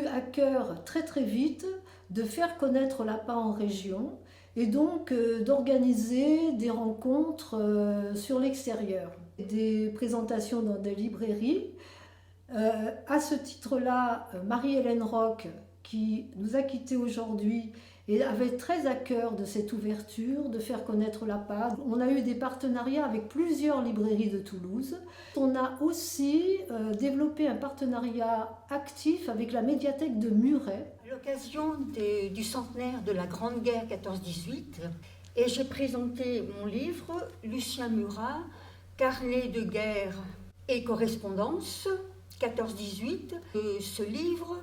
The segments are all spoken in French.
eu à cœur très très vite de faire connaître l'APA en région et donc d'organiser des rencontres sur l'extérieur, des présentations dans des librairies. À ce titre-là, Marie-Hélène Roch, qui nous a quittés aujourd'hui, et avait très à cœur de cette ouverture, de faire connaître la PAD. On a eu des partenariats avec plusieurs librairies de Toulouse. On a aussi développé un partenariat actif avec la médiathèque de Muret. À l'occasion du centenaire de la Grande Guerre 14-18, et j'ai présenté mon livre, Lucien Murat, Carnet de guerre et correspondance, 14-18. Ce livre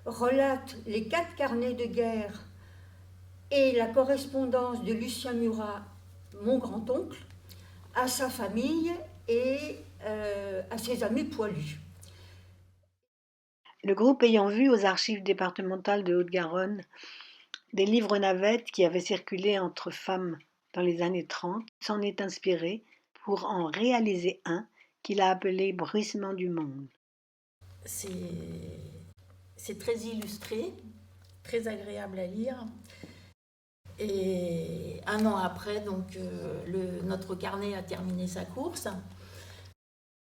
relate les 4 carnets de guerre et la correspondance de Lucien Murat, mon grand-oncle, à sa famille et à ses amis poilus. Le groupe ayant vu aux archives départementales de Haute-Garonne des livres navettes qui avaient circulé entre femmes dans les années 30, s'en est inspiré pour en réaliser un qu'il a appelé Bruissement du monde. C'est très illustré, très agréable à lire. Et un an après, donc, notre carnet a terminé sa course.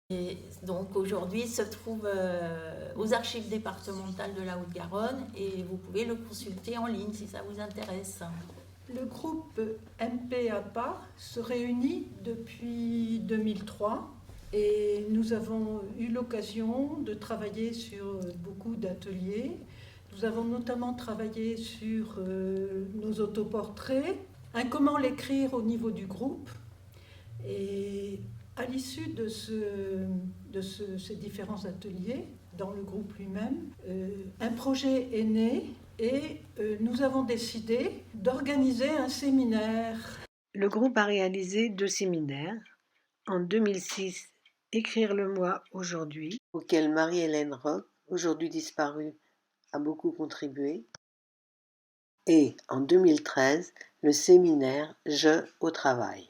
Et donc aujourd'hui, il se trouve aux archives départementales de la Haute-Garonne et vous pouvez le consulter en ligne si ça vous intéresse. Le groupe MPAPA se réunit depuis 2003 et nous avons eu l'occasion de travailler sur beaucoup d'ateliers. Nous avons notamment travaillé sur nos autoportraits, comment l'écrire au niveau du groupe. Et à l'issue de ces différents ateliers, dans le groupe lui-même, un projet est né et nous avons décidé d'organiser un séminaire. Le groupe a réalisé 2 séminaires. En 2006, Écrire-le-moi aujourd'hui, auquel Marie-Hélène Roch, aujourd'hui disparue, a beaucoup contribué. Et en 2013, le séminaire Je au travail,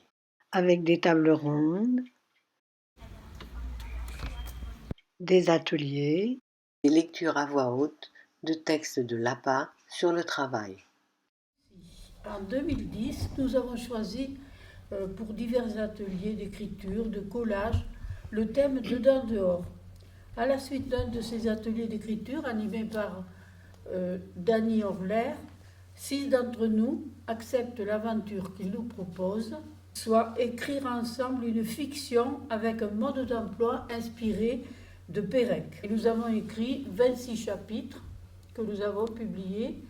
avec des tables rondes, des ateliers, des lectures à voix haute de textes de l'APA sur le travail. En 2010, nous avons choisi pour divers ateliers d'écriture, de collage, le thème Dedans dehors. À la suite d'un de ces ateliers d'écriture animés par Dany Orler, 6 d'entre nous acceptent l'aventure qu'il nous propose, soit écrire ensemble une fiction avec un mode d'emploi inspiré de Pérec. Et nous avons écrit 26 chapitres que nous avons publiés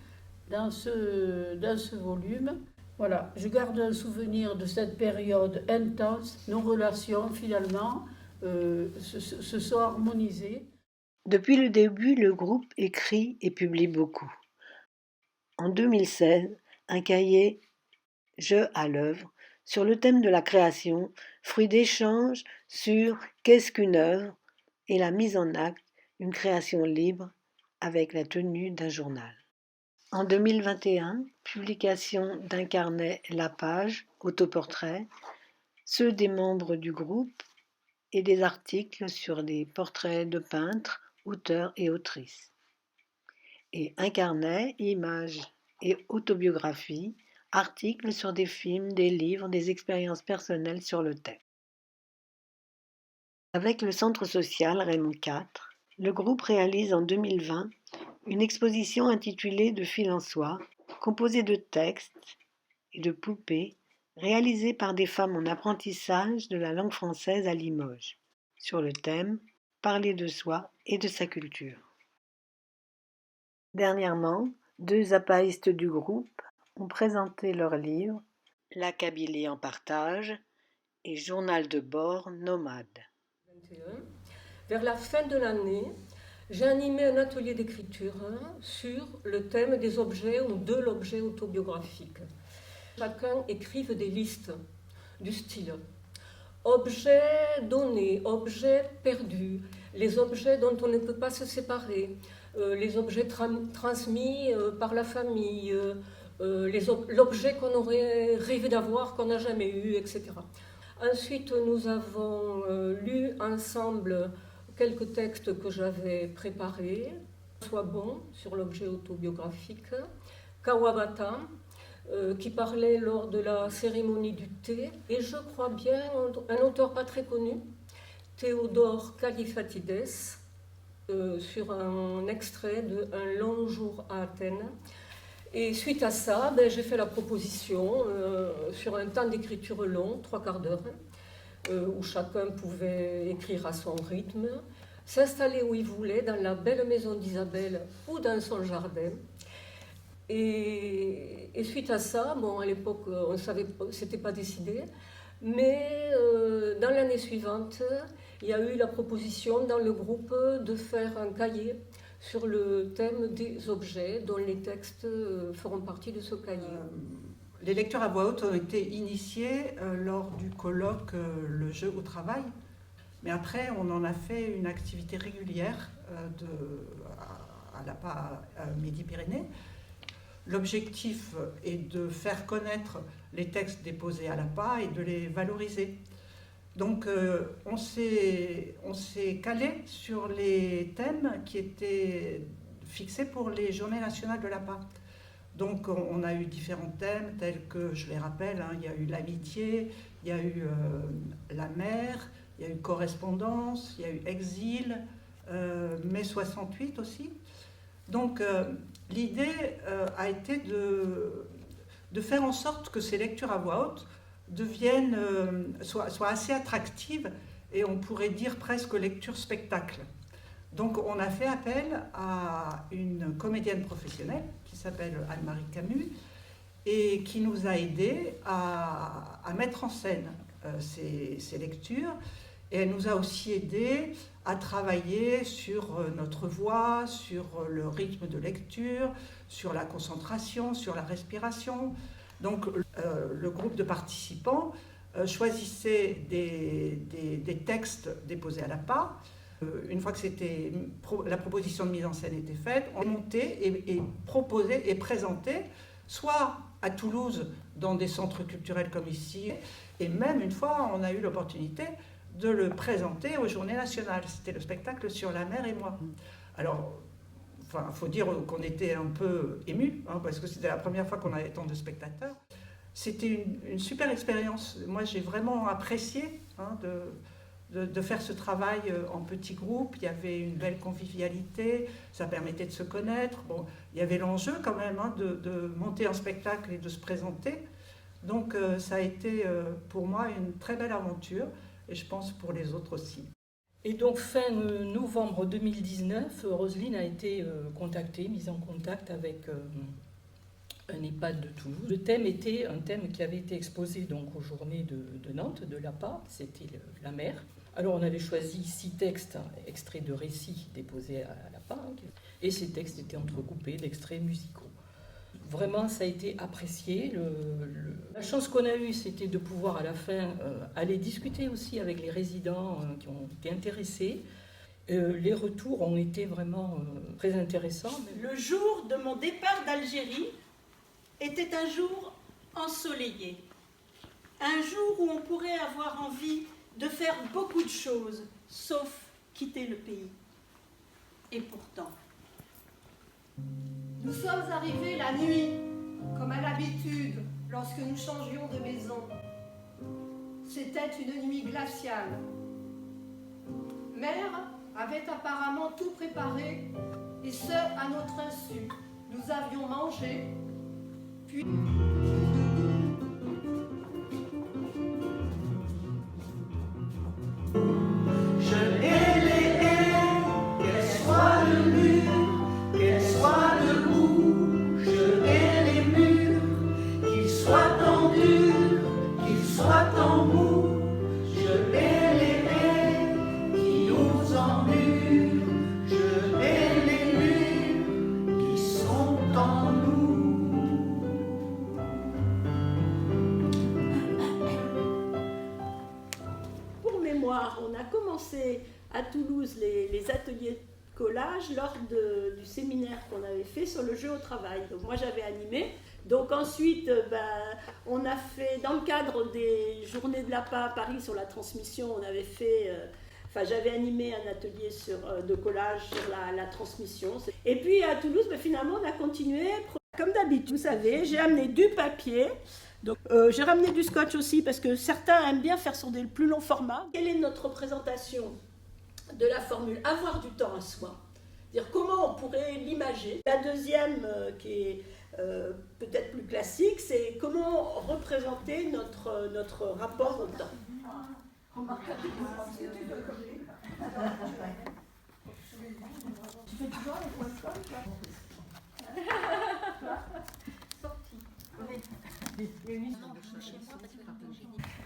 dans ce volume. Voilà, je garde un souvenir de cette période intense. Nos relations, finalement, se sont harmonisées. Depuis le début, le groupe écrit et publie beaucoup. En 2016, un cahier « Je à l'œuvre » sur le thème de la création, fruit d'échanges sur qu'est-ce qu'une œuvre et la mise en acte d'une création libre avec la tenue d'un journal. En 2021, publication d'un carnet La Page, autoportrait, ceux des membres du groupe et des articles sur des portraits de peintres, auteurs et autrices. Et un carnet, images et autobiographie, articles sur des films, des livres, des expériences personnelles sur le thème. Avec le centre social Raymond IV, le groupe réalise en 2020 une exposition intitulée De fil en soie, composée de textes et de poupées réalisées par des femmes en apprentissage de la langue française à Limoges, sur le thème « Parler de soi et de sa culture ». Dernièrement, 2 apaïstes du groupe ont présenté leur livre « La Kabylie en partage » et « Journal de bord nomade ». Vers la fin de l'année, j'ai animé un atelier d'écriture sur le thème des objets ou de l'objet autobiographique. Chacun écrive des listes du style objets donnés, objets perdus, les objets dont on ne peut pas se séparer, les objets transmis par la famille, l'objet qu'on aurait rêvé d'avoir, qu'on n'a jamais eu, etc. Ensuite, nous avons lu ensemble quelques textes que j'avais préparés Soit bon sur l'objet autobiographique, Kawabata, qui parlait lors de la cérémonie du thé, et je crois bien un auteur pas très connu, Théodore Kalifatides, sur un extrait de Un long jour à Athènes. Et suite à ça, j'ai fait la proposition sur un temps d'écriture long, 3/4 d'heure, où chacun pouvait écrire à son rythme, s'installer où il voulait, dans la belle maison d'Isabelle ou dans son jardin. Et suite à ça, à l'époque, on savait, c'était pas décidé, mais dans l'année suivante, il y a eu la proposition dans le groupe de faire un cahier sur le thème des objets, dont les textes feront partie de ce cahier. Les lectures à voix haute ont été initiées lors du colloque Le jeu au travail, mais après on en a fait une activité régulière à l'APA Midi-Pyrénées. L'objectif est de faire connaître les textes déposés à l'APA et de les valoriser. Donc on s'est calé sur les thèmes qui étaient fixés pour les Journées nationales de l'APA. Donc on a eu différents thèmes tels que, je les rappelle, il y a eu l'amitié, il y a eu la mer, il y a eu correspondance, il y a eu exil, mai 68 aussi. Donc l'idée a été de faire en sorte que ces lectures à voix haute soient assez attractives, et on pourrait dire presque lecture spectacle. Donc on a fait appel à une comédienne professionnelle qui s'appelle Anne-Marie Camus et qui nous a aidés à mettre en scène ces lectures, et elle nous a aussi aidés à travailler sur notre voix, sur le rythme de lecture, sur la concentration, sur la respiration. Donc le groupe de participants choisissait des textes déposés à l'APA. Une fois que la proposition de mise en scène était faite, on montait et proposait et présentait, soit à Toulouse dans des centres culturels comme ici, et même une fois on a eu l'opportunité de le présenter aux Journées nationales. C'était le spectacle Sur la mer et moi. Alors, il faut dire qu'on était un peu émus, parce que c'était la première fois qu'on avait tant de spectateurs. C'était une super expérience. Moi, j'ai vraiment apprécié de faire ce travail en petits groupes. Il y avait une belle convivialité, ça permettait de se connaître. Bon, il y avait l'enjeu quand même de monter un spectacle et de se présenter. Donc ça a été pour moi une très belle aventure, et je pense pour les autres aussi. Et donc fin novembre 2019, Roselyne a été mise en contact avec un EHPAD de Toulouse. Le thème était un thème qui avait été exposé donc aux Journées de Nantes, de l'APA, c'était la mer. Alors on avait choisi 6 textes extraits de récits déposés à l'APA, et ces textes étaient entrecoupés d'extraits musicaux. Vraiment, ça a été apprécié. La chance qu'on a eue, c'était de pouvoir à la fin aller discuter aussi avec les résidents qui ont été intéressés. Les retours ont été vraiment très intéressants. Le jour de mon départ d'Algérie était un jour ensoleillé. Un jour où on pourrait avoir envie de faire beaucoup de choses, sauf quitter le pays. Et pourtant... Nous sommes arrivés la nuit, comme à l'habitude, lorsque nous changions de maison. C'était une nuit glaciale. Mère avait apparemment tout préparé, et ce, à notre insu. Nous avions mangé, puis... On a commencé à Toulouse les ateliers de collage lors du séminaire qu'on avait fait sur le jeu au travail. Donc moi j'avais animé. Donc ensuite on a fait, dans le cadre des Journées de l'APA à Paris sur la transmission, on avait fait Enfin, j'avais animé un atelier de collage sur la transmission. Et puis à Toulouse, finalement, on a continué. Comme d'habitude, vous savez, j'ai amené du papier. Donc, j'ai ramené du scotch aussi parce que certains aiment bien faire sur des plus longs formats. Quelle est notre représentation de la formule avoir du temps à soi? C'est-à-dire comment on pourrait l'imager. La deuxième, qui est peut-être plus classique, c'est comment représenter notre rapport au temps.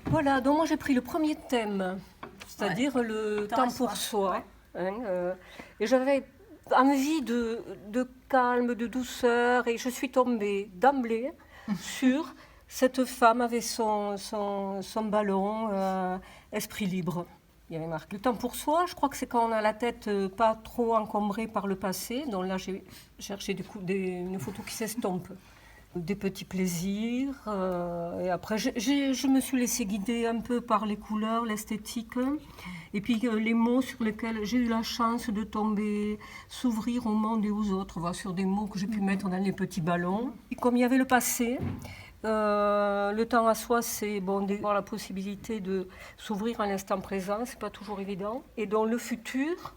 Voilà, donc moi j'ai pris le premier thème, c'est-à-dire le temps pour soi. Et j'avais envie de calme, de douceur, et je suis tombée d'emblée sur cette femme avec son ballon, esprit libre. Il y avait marqué. Le temps pour soi, je crois que c'est quand on a la tête pas trop encombrée par le passé. Donc là, j'ai cherché une photo qui s'estompe. Des petits plaisirs. Et après, je me suis laissée guider un peu par les couleurs, l'esthétique. Et puis les mots sur lesquels j'ai eu la chance de tomber, s'ouvrir au monde et aux autres. Voilà, sur des mots que j'ai pu mettre dans les petits ballons. Et comme il y avait le passé, le temps à soi, c'est d'avoir la possibilité de s'ouvrir à l'instant présent. C'est pas toujours évident. Et dans le futur,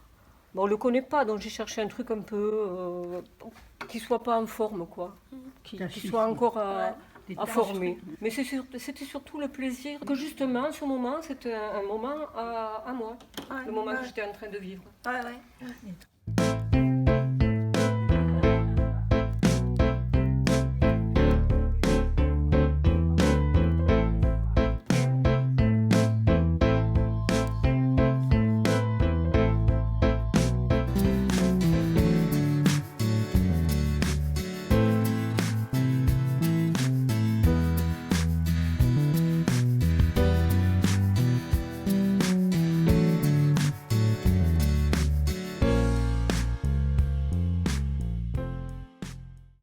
on ne le connaît pas, donc j'ai cherché un truc un peu qui ne soit pas en forme, quoi. Qui soit encore à former. Mais c'était surtout le plaisir que justement, ce moment, c'était un moment à moi, le moment que j'étais en train de vivre.